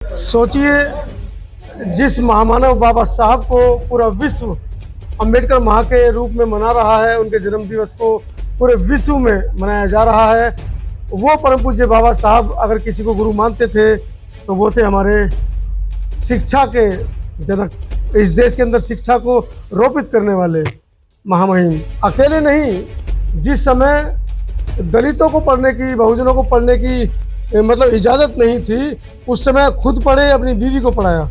सोचिए, जिस महामानव बाबा साहब को पूरा विश्व अंबेडकर माह के रूप में मना रहा है, उनके जन्म दिवस को पूरे विश्व में मनाया जा रहा है। वो परम पूज्य बाबा साहब अगर किसी को गुरु मानते थे तो वो थे हमारे शिक्षा के जनक, इस देश के अंदर शिक्षा को रोपित करने वाले महामहिम। अकेले नहीं, जिस समय दलितों को पढ़ने की, बहुजनों को पढ़ने की मतलब इजाज़त नहीं थी, उस समय खुद पढ़े, अपनी बीवी को पढ़ाया।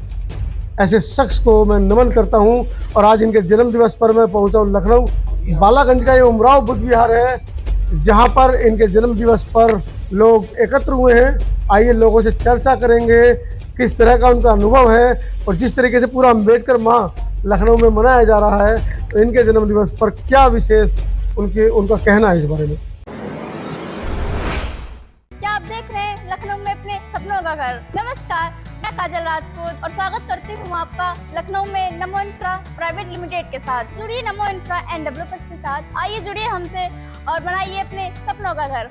ऐसे शख्स को मैं नमन करता हूं। और आज इनके जन्म दिवस पर मैं पहुंचा हूं लखनऊ। बालागंज का ये उमराव बुद्ध विहार है, जहां पर इनके जन्म दिवस पर लोग एकत्र हुए हैं। आइए लोगों से चर्चा करेंगे किस तरह का उनका अनुभव है, और जिस तरीके से पूरा अंबेडकर माह लखनऊ में मनाया जा रहा है, तो इनके जन्म दिवस पर क्या विशेष उनका कहना है इस बारे में। क्या आप देख रहे हैं लखनऊ में अपने सपनों का घर। नमस्कार, मैं काजल राजपूत और स्वागत करती हूँ आपका लखनऊ में नमो इंफ्रा प्राइवेट लिमिटेड के साथ। जुड़िए नमो इंफ्रा एंड डेवलपर्स के साथ। आइए जुड़िए हमसे और बनाइए अपने सपनों का घर।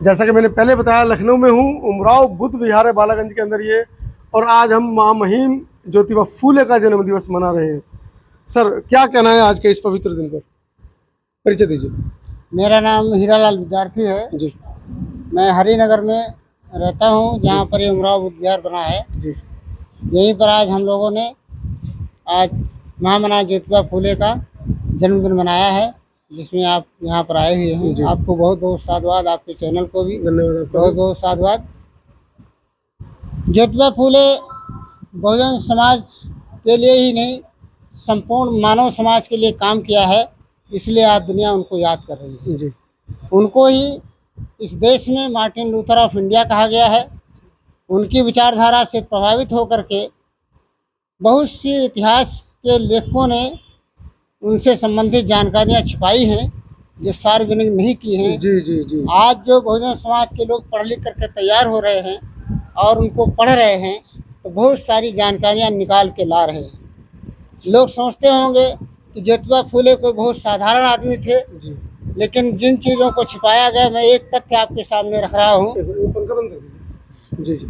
जैसा कि मैंने पहले बताया, लखनऊ में हूँ, उमराव बुद्ध विहार है बालागंज के अंदर ये। और आज हम महामहिम ज्योतिबा फूले का जन्म दिवस मना रहे हैं। सर, क्या कहना है आज के इस पवित्र दिन पर? परिचय दीजिए। मेरा नाम हीरालाल विद्यार्थी है जी मैं हरिनगर में रहता हूँ, जहाँ पर ये उमराव बुद्ध विहार बना है। जी। यहीं पर आज हम लोगों ने आज महामना ज्योतिबा फूले का जन्मदिन मनाया है, जिसमें आप यहाँ पर आए हुए हैं। आपको बहुत बहुत साधुवाद, आपके चैनल को भी धन्यवाद। बहुत बहुत साधुवाद। ज्योतिबा फूले बहुजन समाज के लिए ही नहीं, संपूर्ण मानव समाज के लिए काम किया है, इसलिए आज दुनिया उनको याद कर रही है। जी। उनको ही इस देश में मार्टिन लूथर ऑफ इंडिया कहा गया है। उनकी विचारधारा से प्रभावित होकर के बहुत सी इतिहास के लेखकों ने उनसे संबंधित जानकारियां छिपाई हैं, जो सार्वजनिक नहीं की हैं। जी जी जी। आज जो बहुजन समाज के लोग पढ़ लिख करके तैयार हो रहे हैं और उनको पढ़ रहे हैं, तो बहुत सारी जानकारियां निकाल के ला रहे हैं। लोग सोचते होंगे कि ज्योतिबा फूले कोई बहुत साधारण आदमी थे, जी। लेकिन जिन चीज़ों को छिपाया गया, मैं एक तथ्य आपके सामने रख रहा हूँ। जी जी।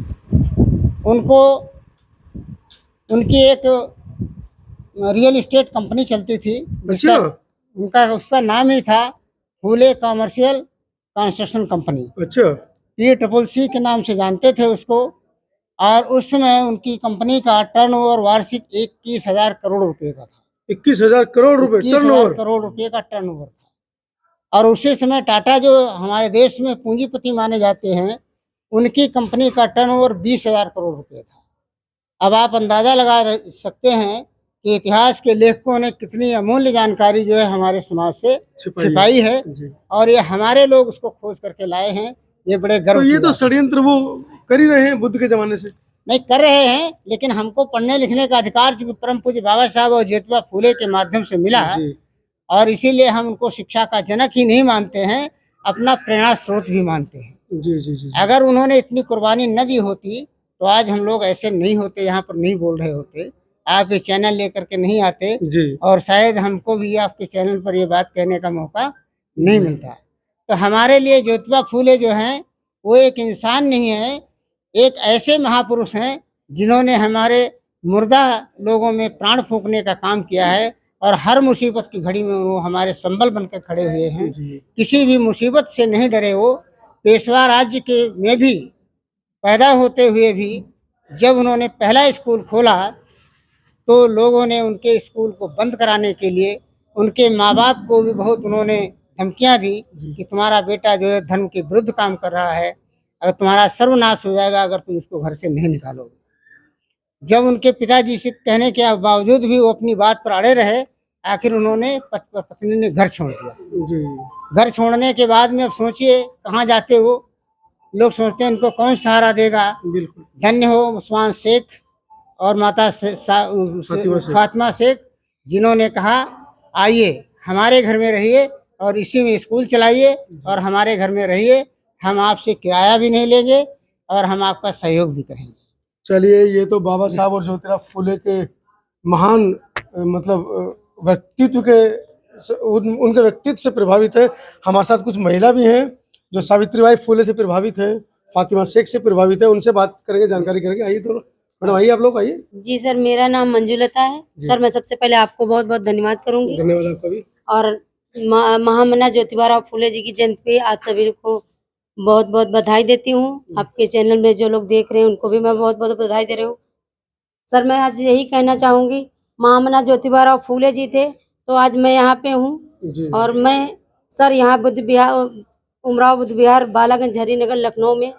उनको उनकी एक रियल इस्टेट कंपनी चलती थी, उसका नाम ही था फूले कमर्शियल कंस्ट्रक्शन कंपनी। अच्छा। PCC के नाम से जानते थे उसको। और उस समय उनकी कंपनी का टर्नओवर वार्षिक 21,000 करोड़ रुपए का था। 21,000 करोड़ रुपए 21,000 करोड़ रुपए का टर्नओवर था। और उसी समय टाटा, जो हमारे देश में पूंजीपति माने जाते हैं, उनकी कंपनी का टर्नओवर 20,000 करोड़ रुपए था। अब आप अंदाज़ा लगा सकते हैं कि इतिहास के लेखकों ने कितनी अमूल्य जानकारी जो है हमारे समाज से छिपाई है, जी। और ये हमारे लोग उसको खोज करके लाए हैं। ये बड़े गर्व तो की ये तो बात है। षड्यंत्र वो कर ही रहे हैं बुद्ध के जमाने से। नहीं कर रहे हैं, लेकिन हमको पढ़ने लिखने का अधिकार चूंकि परम पूज्य बाबा साहब और ज्योतिबा फूले के माध्यम से मिला, जी और इसीलिए हम उनको शिक्षा का जनक ही नहीं मानते हैं, अपना प्रेरणा स्रोत भी मानते हैं। जी जी जी अगर उन्होंने इतनी कुर्बानी न दी होती तो आज हम लोग ऐसे नहीं होते, यहाँ पर नहीं बोल रहे होते, आप ये चैनल लेकर के नहीं आते, जी और शायद हमको भी आपके चैनल पर ये बात कहने का मौका नहीं मिलता। तो हमारे लिए ज्योतिबा फूले जो हैं वो एक इंसान नहीं है, एक ऐसे महापुरुष हैं जिन्होंने हमारे मुर्दा लोगों में प्राण फूंकने का काम किया है, और हर मुसीबत की घड़ी में वो हमारे संबल बनकर खड़े हुए हैं। जी किसी भी मुसीबत से नहीं डरे वो। पेशवा राज्य के में भी पैदा होते हुए भी जब उन्होंने पहला स्कूल खोला तो लोगों ने उनके स्कूल को बंद कराने के लिए उनके माँ बाप को भी बहुत उन्होंने धमकियां दी कि तुम्हारा बेटा जो है धर्म के विरुद्ध काम कर रहा है, अगर तुम्हारा सर्वनाश हो जाएगा अगर तुम इसको घर से नहीं निकालोगे। जब उनके पिताजी से कहने के बावजूद भी वो अपनी बात पर अड़े रहे, आखिर उन्होंने पत्नी ने घर छोड़ दिया। जी घर छोड़ने के बाद में अब सोचिए कहाँ जाते हो, लोग सोचते हैं इनको कौन सहारा देगा। बिल्कुल। धन्य हो उस्मान शेख और माता फातिमा शेख, जिन्होंने कहा आइए हमारे घर में रहिए और इसी में स्कूल चलाइए और हमारे घर में रहिए, हम आपसे किराया भी नहीं लेंगे और हम आपका सहयोग भी करेंगे। चलिए, ये तो बाबा साहब और ज्योतिराव फूले के महान मतलब व्यक्तित्व के उनके व्यक्तित्व से प्रभावित है। हमारे साथ कुछ महिला भी हैं जो सावित्रीबाई फूले से प्रभावित हैं, फातिमा शेख से प्रभावित है। उनसे बात करेंगे, जानकारी करेंगे। आइए तो मैडम, आइए आप लोग आइए। जी सर, मेरा नाम मंजुलता है। सर मैं सबसे पहले आपको बहुत बहुत धन्यवाद करूंगी। धन्यवाद आपका भी। और महामना ज्योतिबा फूले जी की जयंती पे आप सभी को बहुत बहुत बधाई देती हूँ। आपके चैनल में जो लोग देख रहे हैं उनको भी मैं बहुत बहुत बधाई दे रही हूँ। सर मैं आज यही कहना चाहूँगी, महामना ज्योतिबा फूले जी थे तो आज मैं यहाँ पे हूँ। और मैं सर यहाँ बुद्ध विहार, उमराव बुद्ध विहार, बालागंज, हरिनगर, लखनऊ में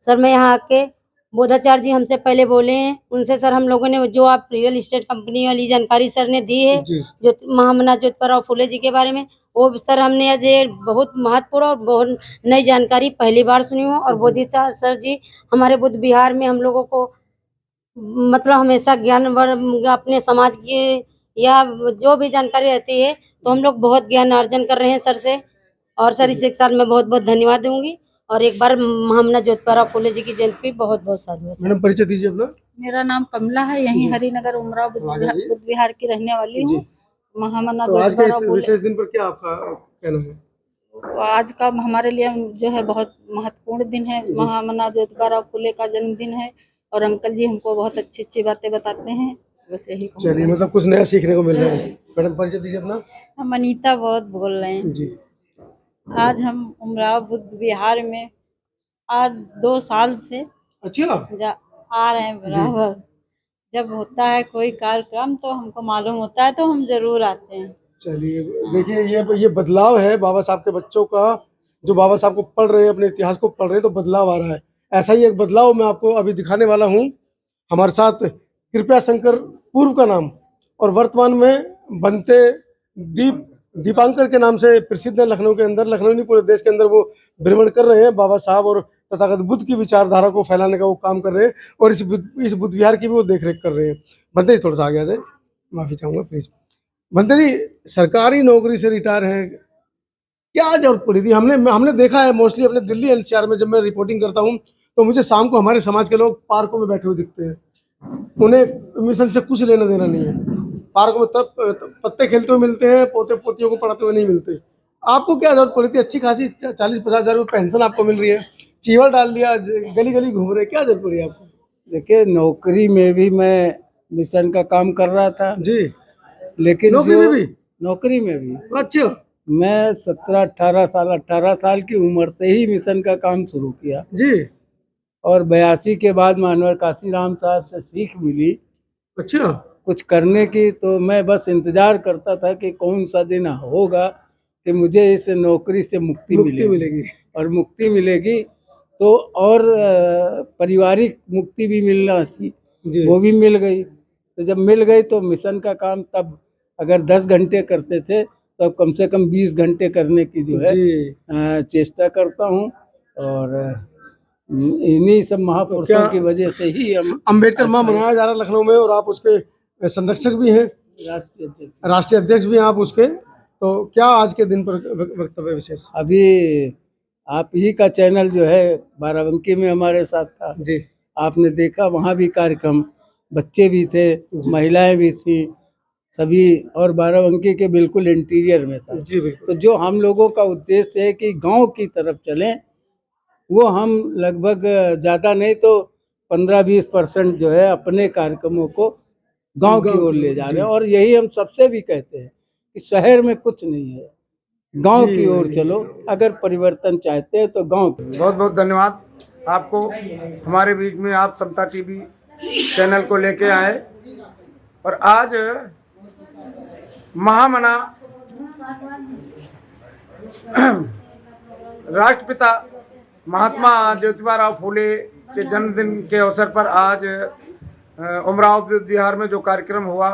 सर मैं यहाँ आके बोधाचार्य जी हमसे पहले बोले हैं, उनसे सर हम लोगों ने जो आप रियल इस्टेट कंपनी वाली जानकारी सर ने दी है जो महामना ज्योतिबा फूले जी के बारे में, वो सर हमने आज ये बहुत महत्वपूर्ण और बहुत नई जानकारी पहली बार सुनी हूँ। और बोधाचार्य सर जी हमारे बुद्ध विहार में हम लोगों को मतलब हमेशा ज्ञान अपने समाज की या जो भी जानकारी रहती है तो हम लोग बहुत ज्ञान अर्जन कर रहे हैं सर से। और सर इस एक साथ मैं बहुत बहुत धन्यवाद दूंगी। और एक बार महामना ज्योतिबा फूले जी की जयंती बहुत बहुत साधु। मैडम परिचय दीजिए अपना। मेरा नाम कमला है, यहीं हरिनगर उमराव बुद्ध विहार की रहने वाली हूँ। महामना तो आज के इस ज्योतिबा विशेष दिन पर क्या आपका कहना है? आज का हमारे लिए जो है बहुत महत्वपूर्ण दिन है। महामना ज्योतिबा फूले का जन्मदिन है और अंकल जी हमको बहुत अच्छी अच्छी बातें बताते हैं, बस यही। चलिए, मतलब कुछ नया सीखने को मिल रहा है। मैडम परिचय दीजिए अपना। हम अनीता बहुत बोल रहे हैं जी। आज हम उमराव बुद्ध विहार में आज 2 साल से अच्छा, आ रहे हैं बराबर। जब होता है कोई कार्यक्रम तो हमको मालूम होता है तो हम जरूर आते हैं। चलिए देखिए, ये बदलाव है बाबा साहब के बच्चों का, जो बाबा साहब को पढ़ रहे हैं, अपने इतिहास को पढ़ रहे हैं, तो बदलाव आ रहा है। ऐसा ही एक बदलाव मैं आपको अभी दिखाने वाला हूँ। हमारे साथ कृपया शंकर पूर्व का नाम और वर्तमान में बनते दीपांकर के नाम से प्रसिद्ध है लखनऊ के अंदर। लखनऊ नहीं, पूरे देश के अंदर वो भ्रमण कर रहे हैं। बाबा साहब और तथागत बुद्ध की विचारधारा को फैलाने का वो काम कर रहे हैं और इस बुद्ध विहार की भी वो देख रेख कर रहे हैं। बनते जी थोड़ा सा आगे आ जाए, माफी चाहूँगा प्लीज। बनते जी, सरकारी नौकरी से रिटायर हैं, क्या जरूरत पड़ी थी? हमने देखा है मोस्टली अपने दिल्ली एनसीआर में, जब मैं रिपोर्टिंग करता हूँ तो मुझे शाम को हमारे समाज के लोग पार्कों में बैठे हुए दिखते हैं। उन्हें मिशन से कुछ लेना देना नहीं है। पार्क में तब पत्ते खेलते हुए मिलते हैं, पोते पोतियों को पढ़ाते हुए नहीं मिलते। आपको क्या जरूरत पड़ी थी? अच्छी खासी 40-50 हज़ार रुपये पेंशन आपको मिल रही है, चीवर डाल लिया, गली गली घूम रहे, क्या जरूरत पड़ी आपको? देखिए, नौकरी में भी मैं मिशन का काम कर रहा था जी। लेकिन नौकरी में भी? अच्छा। मैं 18 साल की उम्र से ही मिशन का काम शुरू किया जी। और 82 के बाद मानवर काशीराम साहब से सीख मिली अच्छा, कुछ करने की। तो मैं बस इंतजार करता था कि कौन सा दिन होगा कि मुझे इस नौकरी से मुक्ति मिलेगी। और मुक्ति मिलेगी तो और पारिवारिक मुक्ति भी मिलना थी। जी। वो भी मिल गई। तो जब मिल गई तो मिशन का काम तब अगर 10 घंटे करते थे तो कम से कम 20 घंटे करने की जो है जी। चेष्टा करता हूँ। और इन्हीं सब महापुरुषों क्या की वजह से ही हम अम्बेडकर माह मनाया जा रहा है लखनऊ में, और आप उसके संरक्षक भी हैं, राष्ट्रीय अध्यक्ष। राष्ट्रीय अध्यक्ष भी हैं आप उसके। तो क्या आज के दिन पर वक्तव्य विशेष? अभी आप ही का चैनल जो है बाराबंकी में हमारे साथ था, जी। आपने देखा वहाँ भी कार्यक्रम, बच्चे भी थे, महिलाएं भी थी, सभी, और बाराबंकी के बिल्कुल इंटीरियर में था। जी बिल्कुल। तो जो हम लोगों का उद्देश्य है कि गांव की तरफ चलें, वो हम लगभग ज़्यादा नहीं तो 15-20% जो है अपने कार्यक्रमों को गांव की ओर ले जा रहे हैं। और यही हम सबसे भी कहते हैं कि शहर में कुछ नहीं है, गांव की ओर चलो, अगर परिवर्तन चाहते हैं तो गांव की। बहुत बहुत धन्यवाद आपको, हमारे बीच में आप समता टीवी चैनल को लेके आए। और आज महामना राष्ट्रपिता महात्मा ज्योतिबा राव फूले के जन्मदिन के अवसर पर आज उमराव विहार में जो कार्यक्रम हुआ,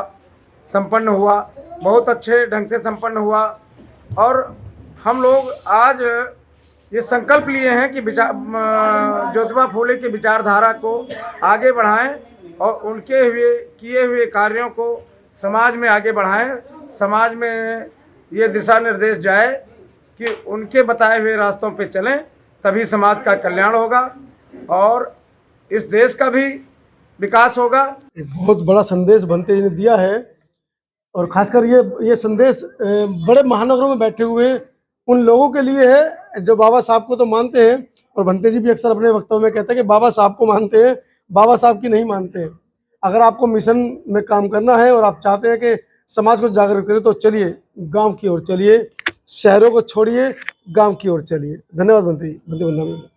संपन्न हुआ, बहुत अच्छे ढंग से संपन्न हुआ। और हम लोग आज ये संकल्प लिए हैं कि ज्योतिबा फूले की विचारधारा को आगे बढ़ाएं और उनके किए हुए कार्यों को समाज में आगे बढ़ाएं। समाज में ये दिशा निर्देश जाए कि उनके बताए हुए रास्तों पे चलें, तभी समाज का कल्याण होगा और इस देश का भी विकास होगा। एक बहुत बड़ा संदेश बनते जी ने दिया है, और खासकर ये संदेश बड़े महानगरों में बैठे हुए उन लोगों के लिए है जो बाबा साहब को तो मानते हैं, और भंते जी भी अक्सर अपने वक्तव्य में कहते हैं कि बाबा साहब को मानते हैं, बाबा साहब की नहीं मानते हैं। अगर आपको मिशन में काम करना है और आप चाहते हैं कि समाज को जागरूक करें, तो चलिए गांव की ओर चलिए, शहरों को छोड़िए, गांव की ओर चलिए। धन्यवाद भंते जी, भंते बंदा।